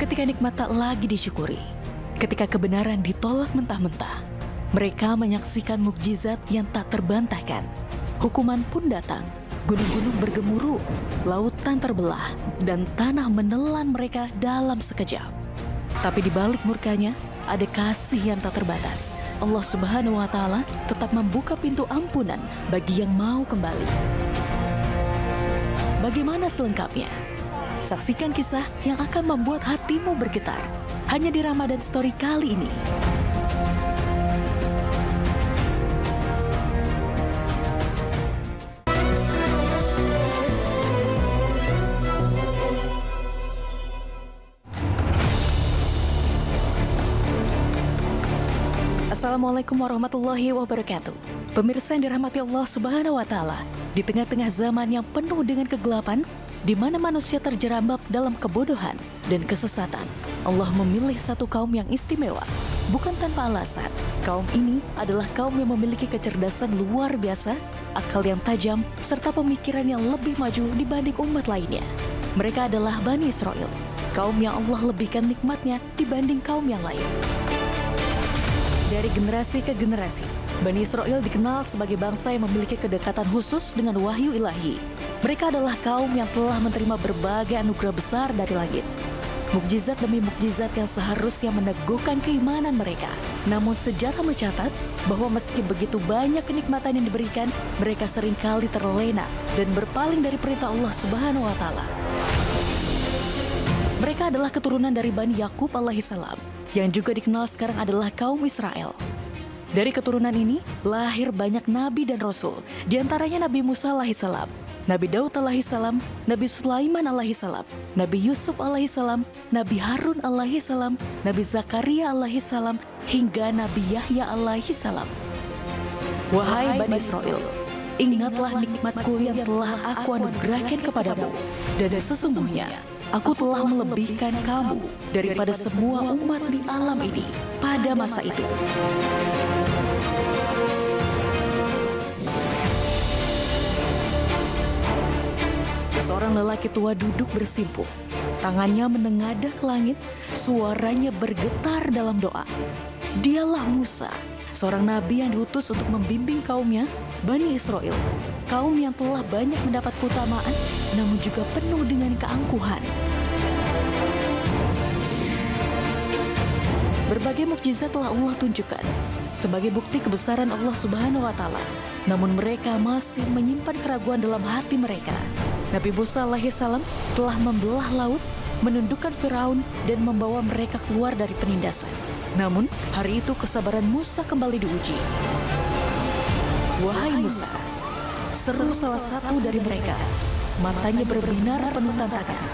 Ketika nikmat tak lagi disyukuri, ketika kebenaran ditolak mentah-mentah, mereka menyaksikan mukjizat yang tak terbantahkan. Hukuman pun datang, gunung-gunung bergemuruh, lautan terbelah, dan tanah menelan mereka dalam sekejap. Tapi di balik murkanya, ada kasih yang tak terbatas. Allah Subhanahu wa Ta'ala tetap membuka pintu ampunan bagi yang mau kembali. Bagaimana selengkapnya? Saksikan kisah yang akan membuat hatimu bergetar hanya di Ramadan Story kali ini. Assalamualaikum warahmatullahi wabarakatuh. Pemirsa yang dirahmati Allah Subhanahu wa Ta'ala, di tengah-tengah zaman yang penuh dengan kegelapan, di mana manusia terjerambab dalam kebodohan dan kesesatan, Allah memilih satu kaum yang istimewa, bukan tanpa alasan. Kaum ini adalah kaum yang memiliki kecerdasan luar biasa, akal yang tajam, serta pemikiran yang lebih maju dibanding umat lainnya. Mereka adalah Bani Israel, kaum yang Allah lebihkan nikmatnya dibanding kaum yang lain. Dari generasi ke generasi, Bani Israel dikenal sebagai bangsa yang memiliki kedekatan khusus dengan wahyu ilahi. Mereka adalah kaum yang telah menerima berbagai anugerah besar dari langit. Mukjizat demi mukjizat yang seharusnya meneguhkan keimanan mereka. Namun sejarah mencatat bahwa meski begitu banyak kenikmatan yang diberikan, mereka seringkali terlena dan berpaling dari perintah Allah Subhanahu wa Ta'ala. Mereka adalah keturunan dari Bani Yakub alaihissalam, yang juga dikenal sekarang adalah kaum Israel. Dari keturunan ini lahir banyak nabi dan rasul, di antaranya Nabi Musa alaihissalam, Nabi Daud alaihissalam, Nabi Sulaiman alaihissalam, Nabi Yusuf alaihissalam, Nabi Harun alaihissalam, Nabi Zakaria alaihissalam, hingga Nabi Yahya alaihissalam. Wahai Bani Israel, ingatlah nikmatku yang telah aku anugerahkan kepadamu, dan sesungguhnya aku telah melebihkan kamu daripada semua umat di alam ini pada masa itu. Seorang lelaki tua duduk bersimpuh, tangannya menengadah ke langit, suaranya bergetar dalam doa. Dialah Musa, seorang nabi yang diutus untuk membimbing kaumnya, Bani Israel, kaum yang telah banyak mendapat keutamaan, namun juga penuh dengan keangkuhan. Berbagai mukjizat telah Allah tunjukkan sebagai bukti kebesaran Allah Subhanahu wa Ta'ala. Namun mereka masih menyimpan keraguan dalam hati mereka. Nabi Musa alaihissalam telah membelah laut, menundukkan Firaun, dan membawa mereka keluar dari penindasan. Namun hari itu kesabaran Musa kembali diuji. Wahai Musa, seru salah satu dari mereka, matanya berbinar penuh tantangan.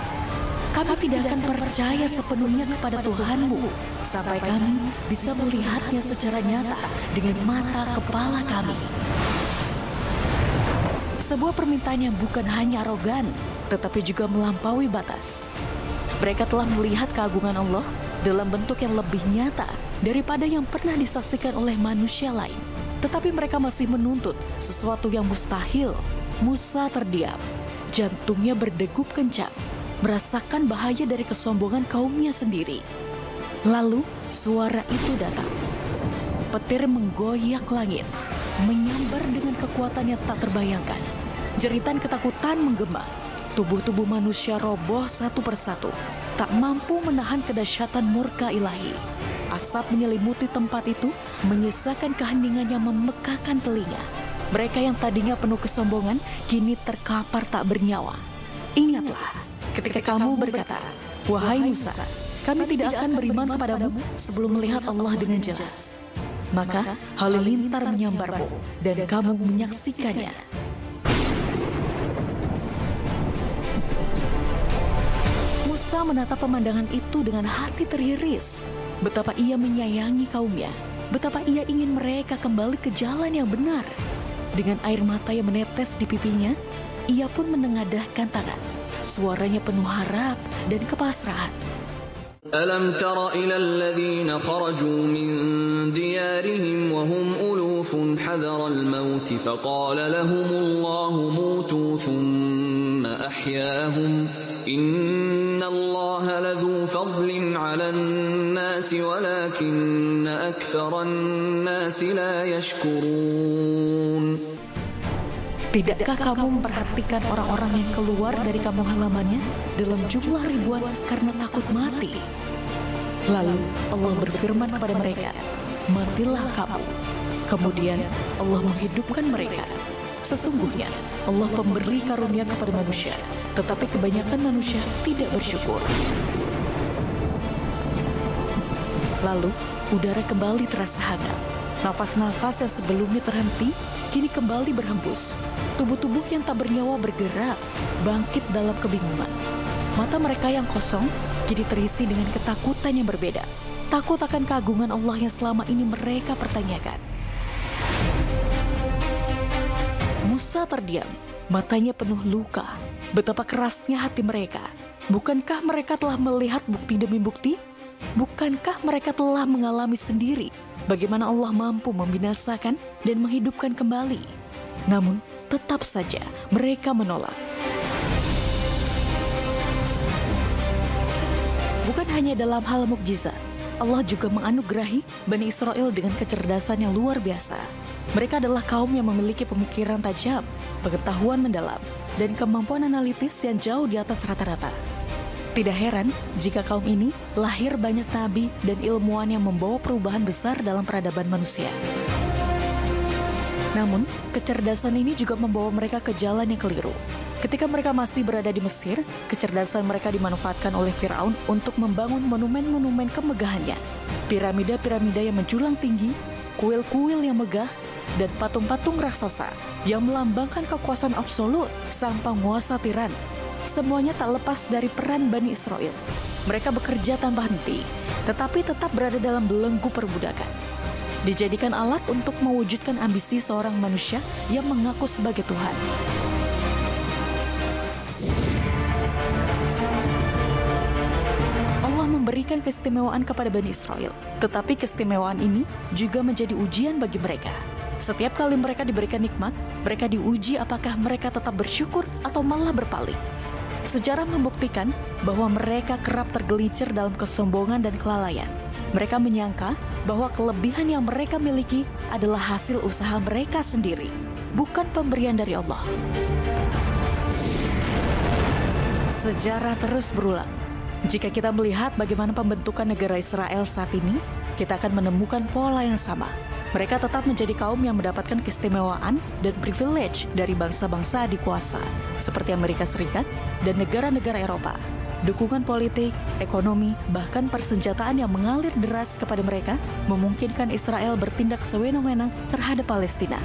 Kami tidak akan percaya sepenuhnya kepada Tuhanmu sampai kami bisa melihatnya secara nyata dengan mata kepala kami. Sebuah permintaan yang bukan hanya arogan, tetapi juga melampaui batas. Mereka telah melihat keagungan Allah dalam bentuk yang lebih nyata daripada yang pernah disaksikan oleh manusia lain. Tetapi mereka masih menuntut sesuatu yang mustahil. Musa terdiam, jantungnya berdegup kencang, merasakan bahaya dari kesombongan kaumnya sendiri. Lalu suara itu datang. Petir menggoyak langit, menyambar dengan kekuatan yang tak terbayangkan. Jeritan ketakutan menggema. Tubuh-tubuh manusia roboh satu persatu, tak mampu menahan kedahsyatan murka ilahi. Asap menyelimuti tempat itu, menyisakan keheningan yang memekakan telinga. Mereka yang tadinya penuh kesombongan, kini terkapar tak bernyawa. Ingatlah, ketika kamu berkata, "Wahai Musa, kami tidak akan beriman kepadamu sebelum melihat Allah dengan jelas." Maka halilintar menyambarmu dan kamu menyaksikannya. Musa menatap pemandangan itu dengan hati teriris. Betapa ia menyayangi kaumnya, betapa ia ingin mereka kembali ke jalan yang benar. Dengan air mata yang menetes di pipinya, ia pun menengadahkan tangan. Suaranya penuh harap dan kepasrahan. ألم تر إلى الذين خرجوا من ديارهم وهم ألوف حذر الموت فقال لهم الله موتوا ثم أحياهم إن الله الله لذو فضل على الناس ولكن أكثر الناس لا يشكرون. Tidakkah kamu memperhatikan orang-orang yang keluar dari kampung halamannya dalam jumlah ribuan karena takut mati? Lalu Allah berfirman kepada mereka, matilah kamu. Kemudian Allah menghidupkan mereka. Sesungguhnya Allah pemberi karunia kepada manusia, tetapi kebanyakan manusia tidak bersyukur. Lalu udara kembali terasa hangat. Nafas-nafas yang sebelumnya terhenti, kini kembali berhembus. Tubuh-tubuh yang tak bernyawa bergerak, bangkit dalam kebingungan. Mata mereka yang kosong, kini terisi dengan ketakutan yang berbeda. Takut akan keagungan Allah yang selama ini mereka pertanyakan. Musa terdiam, matanya penuh luka. Betapa kerasnya hati mereka. Bukankah mereka telah melihat bukti demi bukti? Bukankah mereka telah mengalami sendiri bagaimana Allah mampu membinasakan dan menghidupkan kembali? Namun, tetap saja mereka menolak. Bukan hanya dalam hal mukjizat, Allah juga menganugerahi Bani Israel dengan kecerdasan yang luar biasa. Mereka adalah kaum yang memiliki pemikiran tajam, pengetahuan mendalam, dan kemampuan analitis yang jauh di atas rata-rata. Tidak heran jika kaum ini lahir banyak nabi dan ilmuwan yang membawa perubahan besar dalam peradaban manusia. Namun, kecerdasan ini juga membawa mereka ke jalan yang keliru. Ketika mereka masih berada di Mesir, kecerdasan mereka dimanfaatkan oleh Firaun untuk membangun monumen-monumen kemegahannya. Piramida-piramida yang menjulang tinggi, kuil-kuil yang megah, dan patung-patung raksasa yang melambangkan kekuasaan absolut sang penguasa tiran. Semuanya tak lepas dari peran Bani Israel. Mereka bekerja tanpa henti, tetapi tetap berada dalam belenggu perbudakan. Dijadikan alat untuk mewujudkan ambisi seorang manusia yang mengaku sebagai Tuhan. Allah memberikan keistimewaan kepada Bani Israel, tetapi keistimewaan ini juga menjadi ujian bagi mereka. Setiap kali mereka diberikan nikmat, mereka diuji apakah mereka tetap bersyukur atau malah berpaling. Sejarah membuktikan bahwa mereka kerap tergelincir dalam kesombongan dan kelalaian. Mereka menyangka bahwa kelebihan yang mereka miliki adalah hasil usaha mereka sendiri, bukan pemberian dari Allah. Sejarah terus berulang. Jika kita melihat bagaimana pembentukan negara Israel saat ini, kita akan menemukan pola yang sama. Mereka tetap menjadi kaum yang mendapatkan keistimewaan dan privilege dari bangsa-bangsa adikuasa, seperti Amerika Serikat dan negara-negara Eropa. Dukungan politik, ekonomi, bahkan persenjataan yang mengalir deras kepada mereka memungkinkan Israel bertindak sewenang-wenang terhadap Palestina.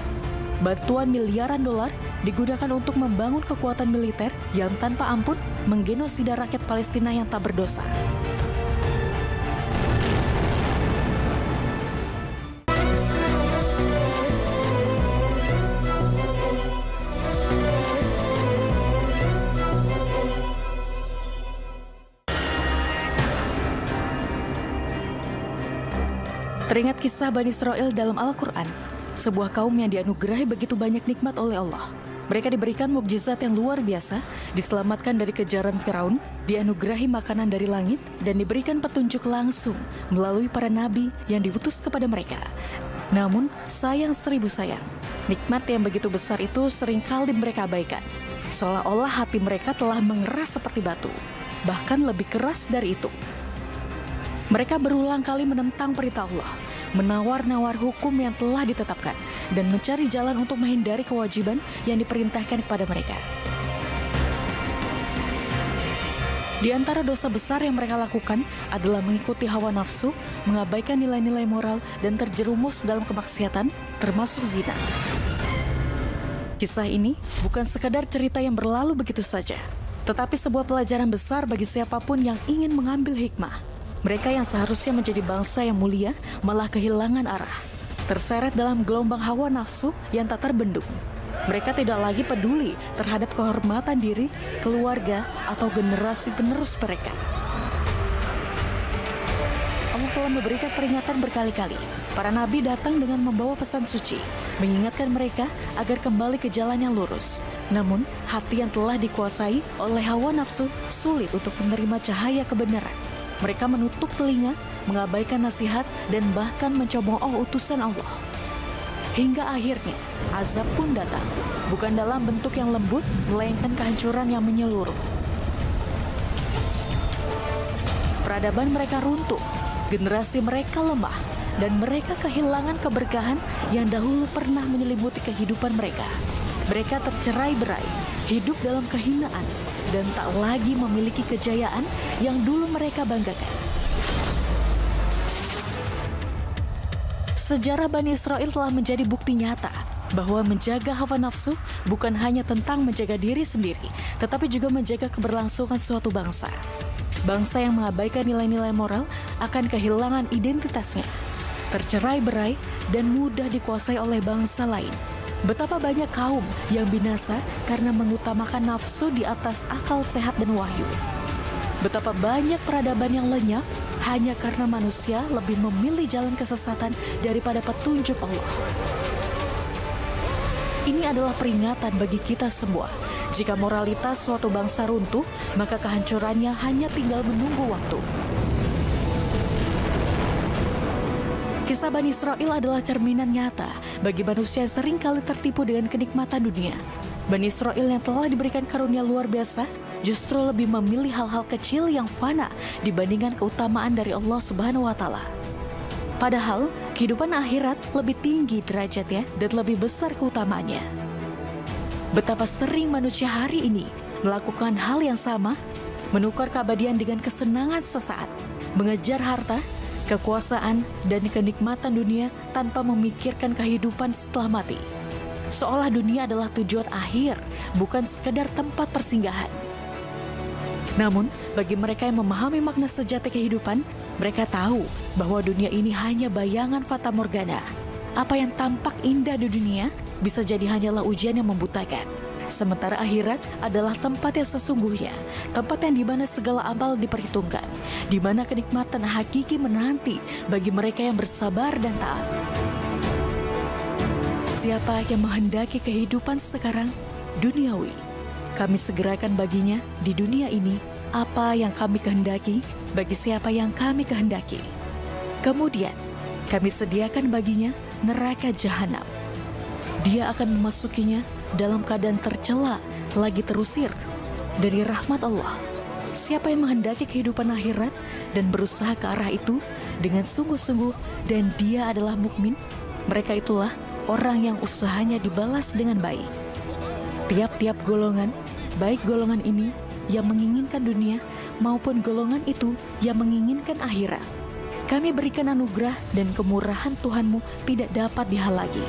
Bantuan miliaran dolar digunakan untuk membangun kekuatan militer yang tanpa ampun menggenosida rakyat Palestina yang tak berdosa. Teringat kisah Bani Israel dalam Al-Quran, sebuah kaum yang dianugerahi begitu banyak nikmat oleh Allah. Mereka diberikan mukjizat yang luar biasa, diselamatkan dari kejaran Firaun, dianugerahi makanan dari langit, dan diberikan petunjuk langsung melalui para nabi yang diutus kepada mereka. Namun, sayang seribu sayang, nikmat yang begitu besar itu seringkali mereka abaikan. Seolah-olah hati mereka telah mengeras seperti batu, bahkan lebih keras dari itu. Mereka berulang kali menentang perintah Allah, menawar-nawar hukum yang telah ditetapkan, dan mencari jalan untuk menghindari kewajiban yang diperintahkan kepada mereka. Di antara dosa besar yang mereka lakukan adalah mengikuti hawa nafsu, mengabaikan nilai-nilai moral, dan terjerumus dalam kemaksiatan, termasuk zina. Kisah ini bukan sekadar cerita yang berlalu begitu saja, tetapi sebuah pelajaran besar bagi siapapun yang ingin mengambil hikmah. Mereka yang seharusnya menjadi bangsa yang mulia malah kehilangan arah, terseret dalam gelombang hawa nafsu yang tak terbendung. Mereka tidak lagi peduli terhadap kehormatan diri, keluarga, atau generasi penerus mereka. Allah telah memberikan peringatan berkali-kali. Para nabi datang dengan membawa pesan suci, mengingatkan mereka agar kembali ke jalan yang lurus. Namun, hati yang telah dikuasai oleh hawa nafsu sulit untuk menerima cahaya kebenaran. Mereka menutup telinga, mengabaikan nasihat, dan bahkan mencemooh utusan Allah. Hingga akhirnya, azab pun datang, bukan dalam bentuk yang lembut, melainkan kehancuran yang menyeluruh. Peradaban mereka runtuh, generasi mereka lemah, dan mereka kehilangan keberkahan yang dahulu pernah menyelimuti kehidupan mereka. Mereka tercerai-berai, hidup dalam kehinaan, dan tak lagi memiliki kejayaan yang dulu mereka banggakan. Sejarah Bani Israel telah menjadi bukti nyata bahwa menjaga hawa nafsu bukan hanya tentang menjaga diri sendiri, tetapi juga menjaga keberlangsungan suatu bangsa. Bangsa yang mengabaikan nilai-nilai moral akan kehilangan identitasnya, tercerai-berai, dan mudah dikuasai oleh bangsa lain. Betapa banyak kaum yang binasa karena mengutamakan nafsu di atas akal sehat dan wahyu. Betapa banyak peradaban yang lenyap hanya karena manusia lebih memilih jalan kesesatan daripada petunjuk Allah. Ini adalah peringatan bagi kita semua. Jika moralitas suatu bangsa runtuh, maka kehancurannya hanya tinggal menunggu waktu. Kisah Bani Israel adalah cerminan nyata bagi manusia yang sering kali tertipu dengan kenikmatan dunia. Bani Israel yang telah diberikan karunia luar biasa justru lebih memilih hal-hal kecil yang fana dibandingkan keutamaan dari Allah Subhanahu wa Ta'ala. Padahal, kehidupan akhirat lebih tinggi derajatnya dan lebih besar keutamaannya. Betapa sering manusia hari ini melakukan hal yang sama, menukar keabadian dengan kesenangan sesaat, mengejar harta, kekuasaan, dan kenikmatan dunia tanpa memikirkan kehidupan setelah mati. Seolah dunia adalah tujuan akhir, bukan sekedar tempat persinggahan. Namun, bagi mereka yang memahami makna sejati kehidupan, mereka tahu bahwa dunia ini hanya bayangan fata morgana. Apa yang tampak indah di dunia bisa jadi hanyalah ujian yang membutakan. Sementara akhirat adalah tempat yang sesungguhnya, tempat yang di mana segala amal diperhitungkan, di mana kenikmatan hakiki menanti bagi mereka yang bersabar dan taat. Siapa yang menghendaki kehidupan sekarang duniawi, kami segerakan baginya di dunia ini apa yang kami kehendaki bagi siapa yang kami kehendaki. Kemudian kami sediakan baginya neraka jahanam. Dia akan memasukinya dalam keadaan tercela, lagi terusir dari rahmat Allah. Siapa yang menghendaki kehidupan akhirat dan berusaha ke arah itu dengan sungguh-sungguh dan dia adalah mukmin, mereka itulah orang yang usahanya dibalas dengan baik. Tiap-tiap golongan, baik golongan ini yang menginginkan dunia maupun golongan itu yang menginginkan akhirat, kami berikan anugerah dan kemurahan Tuhanmu tidak dapat dihalangi.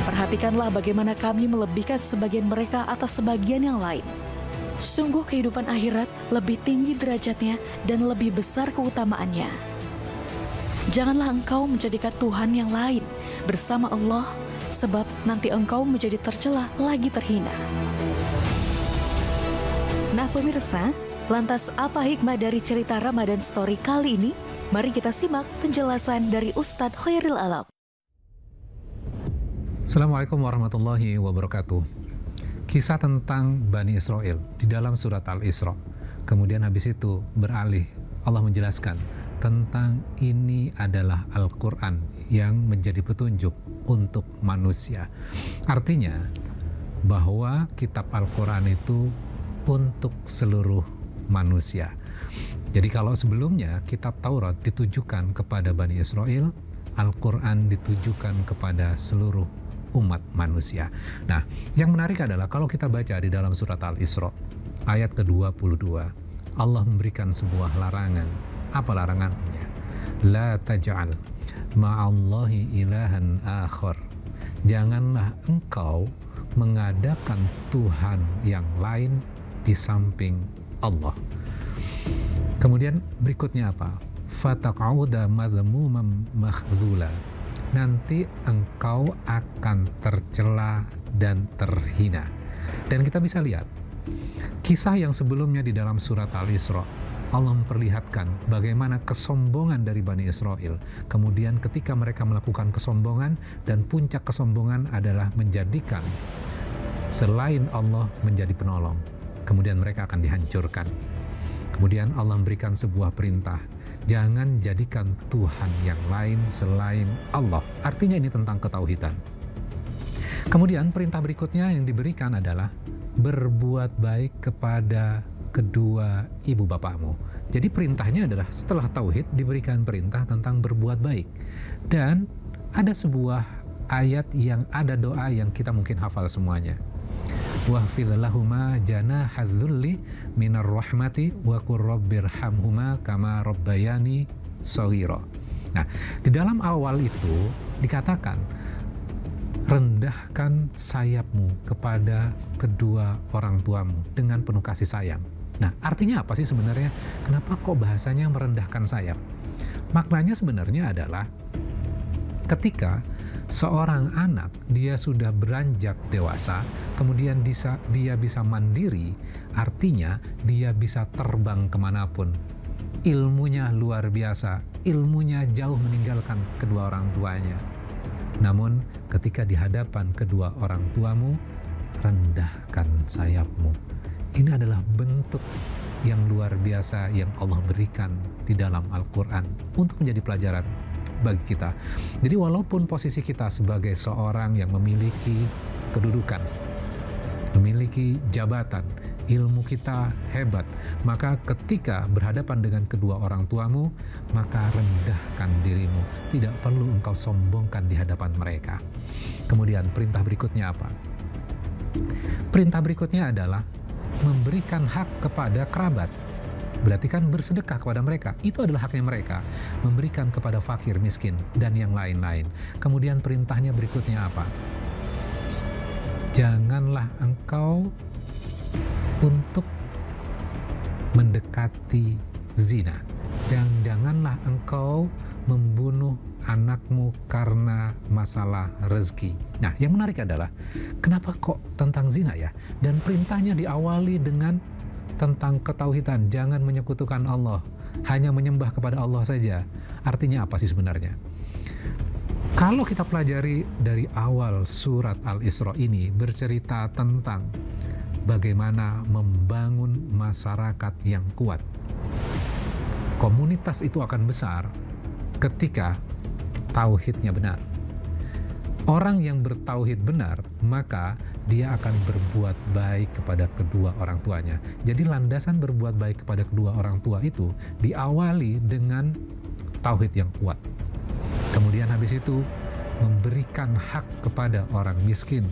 Perhatikanlah bagaimana kami melebihkan sebagian mereka atas sebagian yang lain. Sungguh kehidupan akhirat lebih tinggi derajatnya dan lebih besar keutamaannya. Janganlah engkau menjadikan Tuhan yang lain bersama Allah, sebab nanti engkau menjadi tercela lagi terhina. Nah pemirsa, lantas apa hikmah dari cerita Ramadan Story kali ini? Mari kita simak penjelasan dari Ustadz Khairil Alam. Assalamualaikum warahmatullahi wabarakatuh. Kisah tentang Bani Israel di dalam surat Al-Isra. Kemudian habis itu beralih Allah menjelaskan tentang ini adalah Al-Quran yang menjadi petunjuk untuk manusia. Artinya bahwa kitab Al-Quran itu untuk seluruh manusia. Jadi kalau sebelumnya kitab Taurat ditujukan kepada Bani Israel, Al-Quran ditujukan kepada seluruh umat manusia. Nah, yang menarik adalah kalau kita baca di dalam surat Al-Isra ayat ke-22, Allah memberikan sebuah larangan. Apa larangannya? La taj'al ma'allahi ilahan akhar. Janganlah engkau mengadakan Tuhan yang lain di samping Allah. Kemudian berikutnya apa? Fataq'uda madhmuman makhdhula. Nanti engkau akan tercela dan terhina. Dan kita bisa lihat kisah yang sebelumnya di dalam surat Al-Isra Allah memperlihatkan bagaimana kesombongan dari Bani Israel. Kemudian ketika mereka melakukan kesombongan, dan puncak kesombongan adalah menjadikan selain Allah menjadi penolong, kemudian mereka akan dihancurkan. Kemudian Allah memberikan sebuah perintah, jangan jadikan Tuhan yang lain selain Allah. Artinya ini tentang ketauhidan. Kemudian perintah berikutnya yang diberikan adalah berbuat baik kepada kedua ibu bapakmu. Jadi perintahnya adalah setelah tauhid diberikan perintah tentang berbuat baik. Dan ada sebuah ayat yang ada doa yang kita mungkin hafal semuanya. Wahfidh lahuma janahadz dzulli minar rahmati wa qur rabbirhamhuma kama rabbayani shaghira. Nah, di dalam awal itu dikatakan rendahkan sayapmu kepada kedua orang tuamu dengan penuh kasih sayang. Nah, artinya apa sih sebenarnya? Kenapa kok bahasanya merendahkan sayap? Maknanya sebenarnya adalah ketika seorang anak dia sudah beranjak dewasa, kemudian dia bisa mandiri, artinya dia bisa terbang kemanapun. Ilmunya luar biasa, ilmunya jauh meninggalkan kedua orang tuanya. Namun ketika di hadapan kedua orang tuamu, rendahkan sayapmu. Ini adalah bentuk yang luar biasa yang Allah berikan di dalam Al-Quran untuk menjadi pelajaran bagi kita. Jadi walaupun posisi kita sebagai seorang yang memiliki kedudukan, memiliki jabatan, ilmu kita hebat, maka ketika berhadapan dengan kedua orang tuamu, maka rendahkan dirimu. Tidak perlu engkau sombongkan di hadapan mereka. Kemudian perintah berikutnya apa? Perintah berikutnya adalah memberikan hak kepada kerabat. Berarti kan bersedekah kepada mereka. Itu adalah haknya mereka. Memberikan kepada fakir, miskin, dan yang lain-lain. Kemudian perintahnya berikutnya apa? Janganlah engkau untuk mendekati zina. Janganlah engkau membunuh anakmu karena masalah rezeki. Nah, yang menarik adalah kenapa kok tentang zina ya? Dan perintahnya diawali dengan tentang ketauhidan, jangan menyekutukan Allah, hanya menyembah kepada Allah saja. Artinya apa sih sebenarnya? Kalau kita pelajari dari awal surat Al-Isra ini bercerita tentang bagaimana membangun masyarakat yang kuat. Komunitas itu akan besar ketika tauhidnya benar. Orang yang bertauhid benar, maka dia akan berbuat baik kepada kedua orang tuanya. Jadi landasan berbuat baik kepada kedua orang tua itu diawali dengan tauhid yang kuat. Kemudian habis itu memberikan hak kepada orang miskin,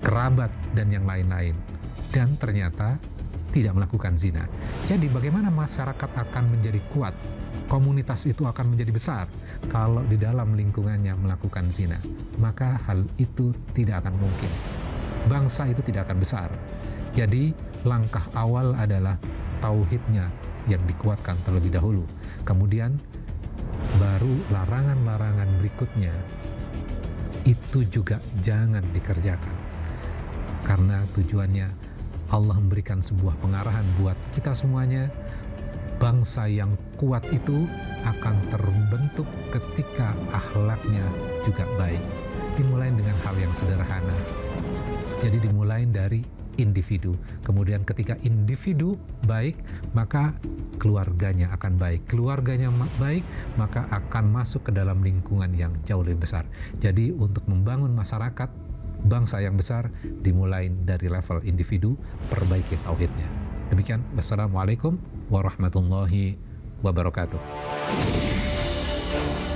kerabat, dan yang lain-lain. Dan ternyata tidak melakukan zina. Jadi bagaimana masyarakat akan menjadi kuat? Komunitas itu akan menjadi besar kalau di dalam lingkungannya melakukan zina. Maka hal itu tidak akan mungkin. Bangsa itu tidak akan besar. Jadi langkah awal adalah tauhidnya yang dikuatkan terlebih dahulu. Kemudian baru larangan-larangan berikutnya itu juga jangan dikerjakan. Karena tujuannya Allah memberikan sebuah pengarahan buat kita semuanya. Bangsa yang kuat itu akan terbentuk ketika akhlaknya juga baik. Dimulai dengan hal yang sederhana. Jadi dimulai dari individu. Kemudian ketika individu baik, maka keluarganya akan baik. Keluarganya baik, maka akan masuk ke dalam lingkungan yang jauh lebih besar. Jadi untuk membangun masyarakat, bangsa yang besar, dimulai dari level individu, perbaiki tauhidnya. Demikian, wassalamualaikum warahmatullahi wabarakatuh.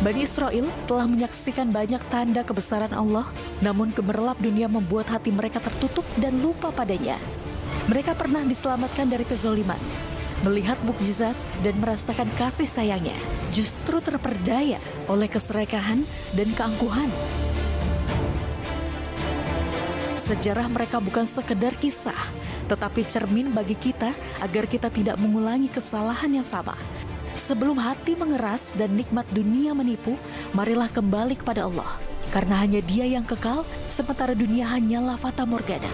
Bani Israel telah menyaksikan banyak tanda kebesaran Allah, namun gemerlap dunia membuat hati mereka tertutup dan lupa padanya. Mereka pernah diselamatkan dari kezoliman, melihat mukjizat dan merasakan kasih sayangnya, justru terperdaya oleh keserakahan dan keangkuhan. Sejarah mereka bukan sekedar kisah, tetapi cermin bagi kita agar kita tidak mengulangi kesalahan yang sama. Sebelum hati mengeras dan nikmat dunia menipu, marilah kembali kepada Allah. Karena hanya Dia yang kekal, sementara dunia hanyalah fata morgana.